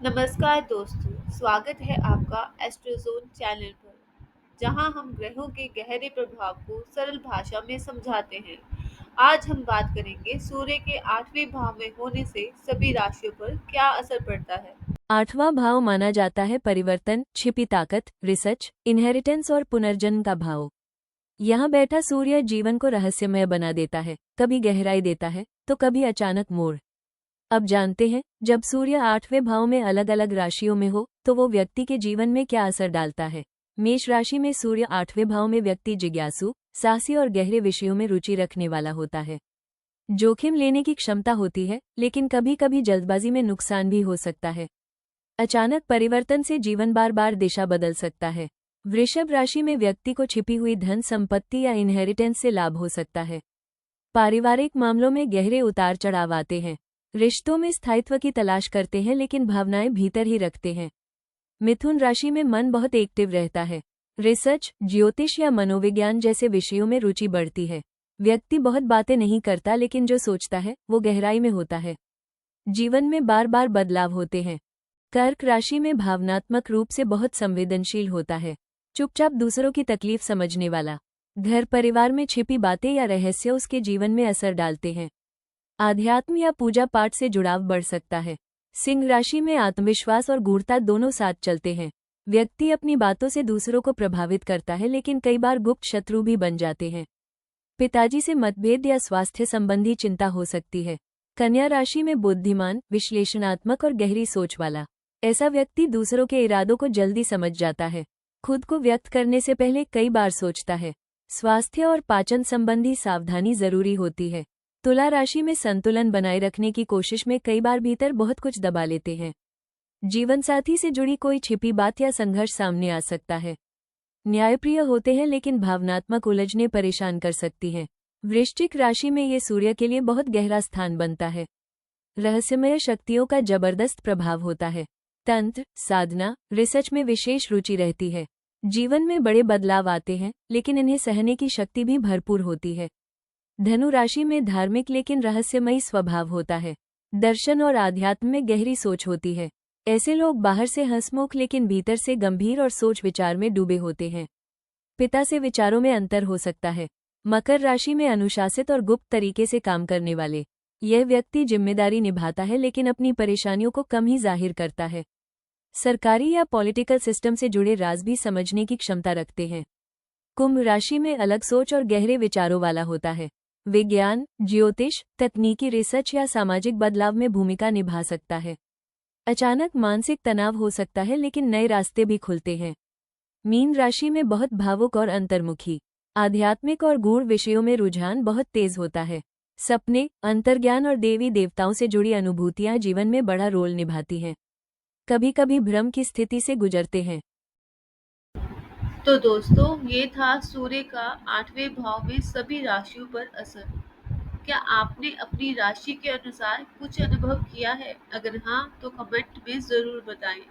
नमस्कार दोस्तों, स्वागत है आपका एस्ट्रोज़ोन चैनल पर, जहां हम ग्रहों के गहरे प्रभाव को सरल भाषा में समझाते हैं। आज हम बात करेंगे सूर्य के 8वें भाव में होने से सभी राशियों पर क्या असर पड़ता है। आठवां भाव माना जाता है परिवर्तन, छिपी ताकत, रिसर्च, इनहेरिटेंस और पुनर्जन्म का भाव। यहाँ बैठा सूर्य जीवन को रहस्यमय बना देता है, कभी गहराई देता है तो कभी अचानक मोड़। अब जानते हैं, जब सूर्य आठवें भाव में अलग अलग राशियों में हो तो वो व्यक्ति के जीवन में क्या असर डालता है। मेष राशि में सूर्य आठवें भाव में व्यक्ति जिज्ञासु, साहसी और गहरे विषयों में रुचि रखने वाला होता है। जोखिम लेने की क्षमता होती है, लेकिन कभी कभी जल्दबाजी में नुकसान भी हो सकता है। अचानक परिवर्तन से जीवन बार बार दिशा बदल सकता है। वृषभ राशि में व्यक्ति को छिपी हुई धन संपत्ति या इनहेरिटेंस से लाभ हो सकता है। पारिवारिक मामलों में गहरे उतार चढ़ाव आते हैं। रिश्तों में स्थायित्व की तलाश करते हैं लेकिन भावनाएं भीतर ही रखते हैं। मिथुन राशि में मन बहुत एक्टिव रहता है। रिसर्च, ज्योतिष या मनोविज्ञान जैसे विषयों में रुचि बढ़ती है। व्यक्ति बहुत बातें नहीं करता लेकिन जो सोचता है वो गहराई में होता है। जीवन में बार बार बदलाव होते हैं। कर्क राशि में भावनात्मक रूप से बहुत संवेदनशील होता है। चुपचाप दूसरों की तकलीफ समझने वाला। घर परिवार में छिपी बातें या रहस्य उसके जीवन में असर डालते हैं। आध्यात्म या पूजा पाठ से जुड़ाव बढ़ सकता है। सिंह राशि में आत्मविश्वास और गूढ़ता दोनों साथ चलते हैं। व्यक्ति अपनी बातों से दूसरों को प्रभावित करता है लेकिन कई बार गुप्त शत्रु भी बन जाते हैं। पिताजी से मतभेद या स्वास्थ्य संबंधी चिंता हो सकती है। कन्या राशि में बुद्धिमान, विश्लेषणात्मक और गहरी सोच वाला। ऐसा व्यक्ति दूसरों के इरादों को जल्दी समझ जाता है। खुद को व्यक्त करने से पहले कई बार सोचता है। स्वास्थ्य और पाचन संबंधी सावधानी जरूरी होती है। तुला राशि में संतुलन बनाए रखने की कोशिश में कई बार भीतर बहुत कुछ दबा लेते हैं। जीवनसाथी से जुड़ी कोई छिपी बात या संघर्ष सामने आ सकता है। न्यायप्रिय होते हैं लेकिन भावनात्मक उलझने परेशान कर सकती हैं। वृश्चिक राशि में ये सूर्य के लिए बहुत गहरा स्थान बनता है। रहस्यमय शक्तियों का जबरदस्त प्रभाव होता है। तंत्र, साधना, रिसर्च में विशेष रुचि रहती है। जीवन में बड़े बदलाव आते हैं लेकिन इन्हें सहने की शक्ति भी भरपूर होती है। धनु राशि में धार्मिक लेकिन रहस्यमयी स्वभाव होता है। दर्शन और आध्यात्म में गहरी सोच होती है। ऐसे लोग बाहर से हंसमुख लेकिन भीतर से गंभीर और सोच विचार में डूबे होते हैं। पिता से विचारों में अंतर हो सकता है। मकर राशि में अनुशासित और गुप्त तरीके से काम करने वाले। यह व्यक्ति जिम्मेदारी निभाता है लेकिन अपनी परेशानियों को कम ही जाहिर करता है। सरकारी या पॉलिटिकल सिस्टम से जुड़े राज भी समझने की क्षमता रखते हैं। कुंभ राशि में अलग सोच और गहरे विचारों वाला होता है। विज्ञान, ज्योतिष, तकनीकी रिसर्च या सामाजिक बदलाव में भूमिका निभा सकता है। अचानक मानसिक तनाव हो सकता है लेकिन नए रास्ते भी खुलते हैं। मीन राशि में बहुत भावुक और अंतर्मुखी। आध्यात्मिक और गूढ़ विषयों में रुझान बहुत तेज होता है। सपने, अंतर्ज्ञान और देवी देवताओं से जुड़ी अनुभूतियां जीवन में बड़ा रोल निभाती हैं। कभी कभी भ्रम की स्थिति से गुजरते हैं। तो दोस्तों, ये था सूर्य का 8वें भाव में सभी राशियों पर असर। क्या आपने अपनी राशि के अनुसार कुछ अनुभव किया है? अगर हाँ, तो कमेंट में ज़रूर बताएं।